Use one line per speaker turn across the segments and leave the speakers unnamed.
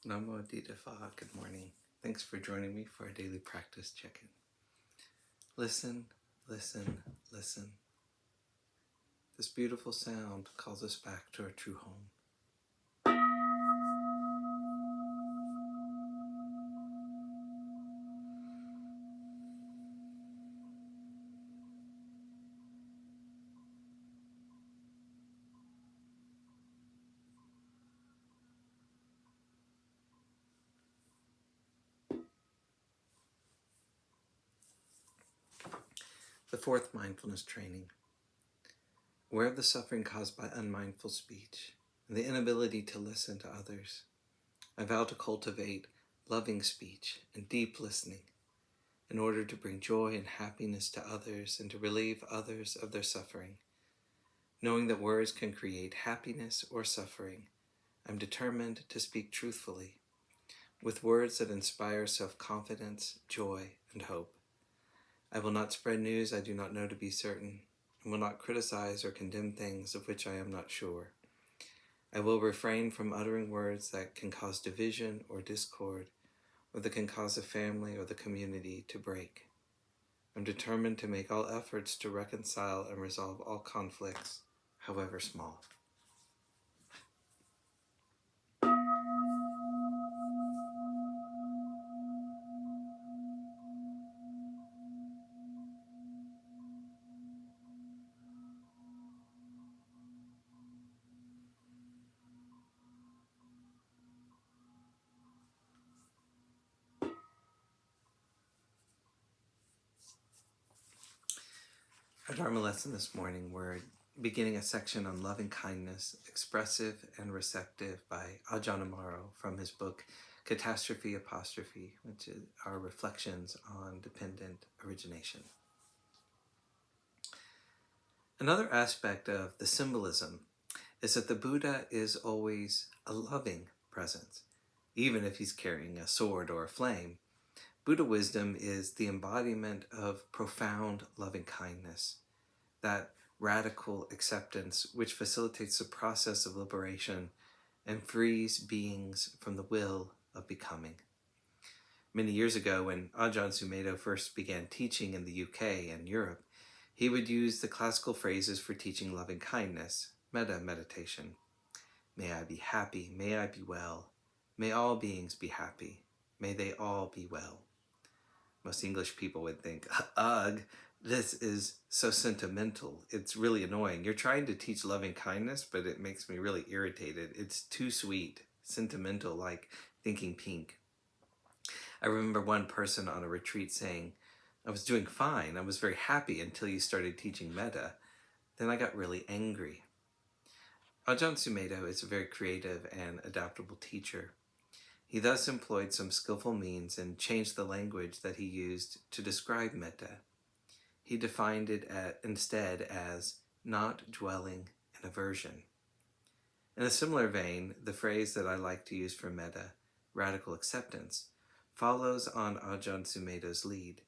Namo Phat. Good morning. Thanks for joining me for a daily practice check-in. Listen, listen, listen. This beautiful sound calls us back to our true home. The fourth mindfulness training. Aware of the suffering caused by unmindful speech and the inability to listen to others, I vow to cultivate loving speech and deep listening in order to bring joy and happiness to others and to relieve others of their suffering. Knowing that words can create happiness or suffering, I'm determined to speak truthfully, with words that inspire self-confidence, joy, and hope. I will not spread news I do not know to be certain, and will not criticize or condemn things of which I am not sure. I will refrain from uttering words that can cause division or discord, or that can cause a family or the community to break. I'm determined to make all efforts to reconcile and resolve all conflicts, however small. Our Dharma lesson this morning, we're beginning a section on loving kindness, expressive and receptive by Ajahn Amaro from his book Catastrophe, Apostrophe, which are reflections on dependent origination. Another aspect of the symbolism is that the Buddha is always a loving presence. Even if he's carrying a sword or a flame, Buddha wisdom is the embodiment of profound loving kindness, that radical acceptance which facilitates the process of liberation and frees beings from the will of becoming. Many years ago, when Ajahn Sumedho first began teaching in the UK and Europe, he would use the classical phrases for teaching loving kindness, metta meditation. May I be happy, may I be well, may all beings be happy, may they all be well. Most English people would think, ugh, this is so sentimental. It's really annoying. You're trying to teach loving kindness, but it makes me really irritated. It's too sweet, sentimental, like thinking pink. I remember one person on a retreat saying, I was doing fine. I was very happy until you started teaching metta. Then I got really angry. Ajahn Sumedho is a very creative and adaptable teacher. He thus employed some skillful means and changed the language that he used to describe metta. He defined it instead as not dwelling in aversion. In a similar vein, the phrase that I like to use for metta, radical acceptance, follows on Ajahn Sumedho's lead.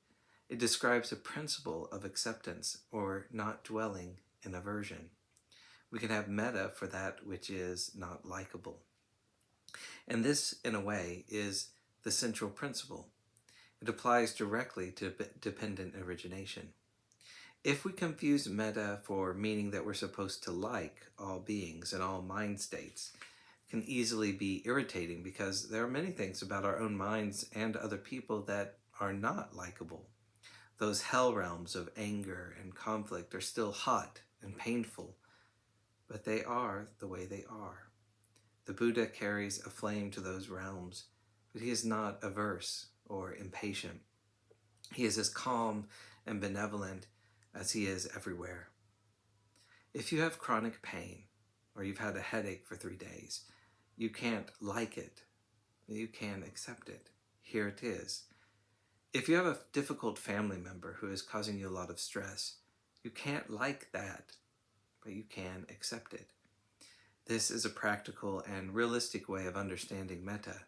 It describes a principle of acceptance or not dwelling in aversion. We can have metta for that which is not likable. And this, in a way, is the central principle. It applies directly to dependent origination. If we confuse metta for meaning that we're supposed to like all beings and all mind states, it can easily be irritating because there are many things about our own minds and other people that are not likable. Those hell realms of anger and conflict are still hot and painful, but they are the way they are. The Buddha carries a flame to those realms, but he is not averse or impatient. He is as calm and benevolent as he is everywhere. If you have chronic pain, or you've had a headache for 3 days, you can't like it, you can accept it. Here it is. If you have a difficult family member who is causing you a lot of stress, you can't like that, but you can accept it. This is a practical and realistic way of understanding metta.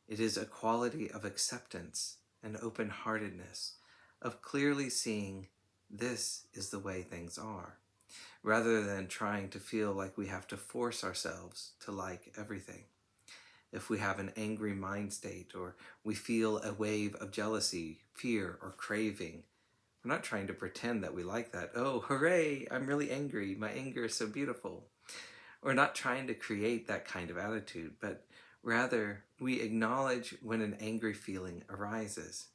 It is a quality of acceptance and open-heartedness, of clearly seeing this is the way things are, rather than trying to feel like we have to force ourselves to like everything. if we have an angry mind state, or we feel a wave of jealousy, fear, or craving. We're not trying to pretend that we like that. Oh, hooray, I'm really angry. My anger is so beautiful. We're not trying to create that kind of attitude, but rather we acknowledge when an angry feeling arises.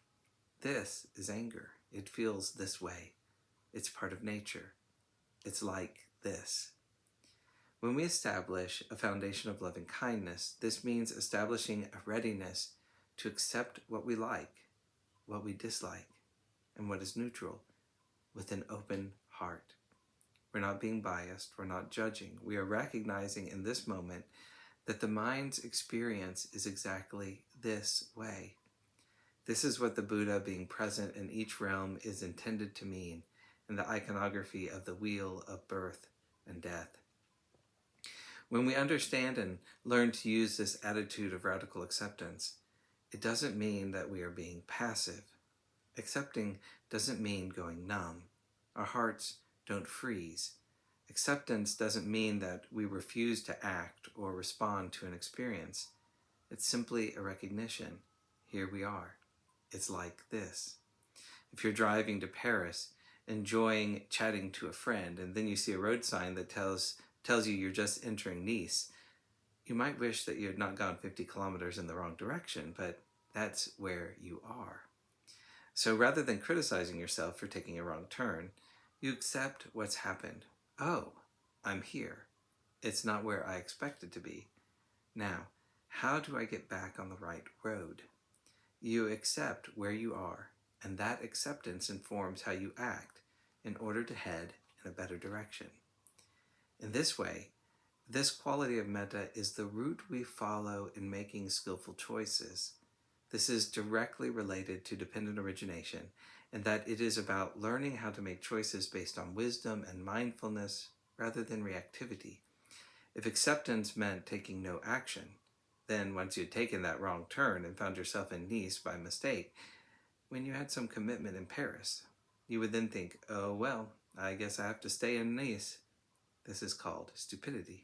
This is anger. It feels this way. It's part of nature. It's like this. When we establish a foundation of loving kindness, this means establishing a readiness to accept what we like, what we dislike, and what is neutral, with an open heart. We're not being biased, we're not judging. We are recognizing in this moment that the mind's experience is exactly this way. This is what the Buddha being present in each realm is intended to mean in the iconography of the wheel of birth and death. When we understand and learn to use this attitude of radical acceptance, it doesn't mean that we are being passive. Accepting doesn't mean going numb. Our hearts don't freeze. Acceptance doesn't mean that we refuse to act or respond to an experience. It's simply a recognition. Here we are. It's like this. If you're driving to Paris, enjoying chatting to a friend, and then you see a road sign that tells you you're just entering Nice, you might wish that you had not gone 50 kilometers in the wrong direction, but that's where you are. So rather than criticizing yourself for taking a wrong turn, you accept what's happened. Oh, I'm here. It's not where I expected to be. Now, how do I get back on the right road? You accept where you are, and that acceptance informs how you act in order to head in a better direction. In this way, this quality of metta is the route we follow in making skillful choices. This is directly related to dependent origination, in that it is about learning how to make choices based on wisdom and mindfulness rather than reactivity. If acceptance meant taking no action, then once you'd taken that wrong turn and found yourself in Nice by mistake, when you had some commitment in Paris, you would then think, oh well, I guess I have to stay in Nice. This is called stupidity.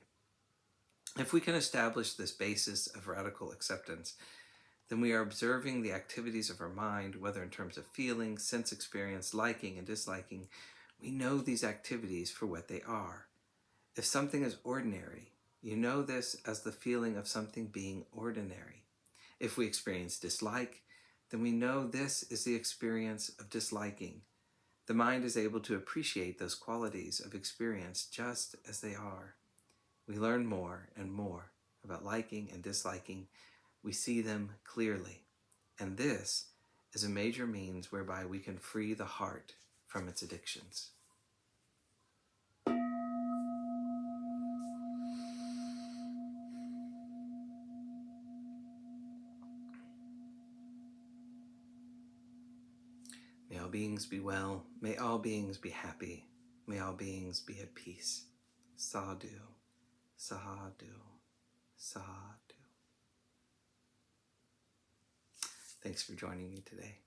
If we can establish this basis of radical acceptance, then we are observing the activities of our mind, whether in terms of feeling, sense experience, liking and disliking. We know these activities for what they are. If something is ordinary, you know this as the feeling of something being ordinary. If we experience dislike, then we know this is the experience of disliking. The mind is able to appreciate those qualities of experience just as they are. We learn more and more about liking and disliking. We see them clearly. And this is a major means whereby we can free the heart from its addictions. May all beings be well. May all beings be happy. May all beings be at peace. Sadhu, sadhu, sadhu. Thanks for joining me today.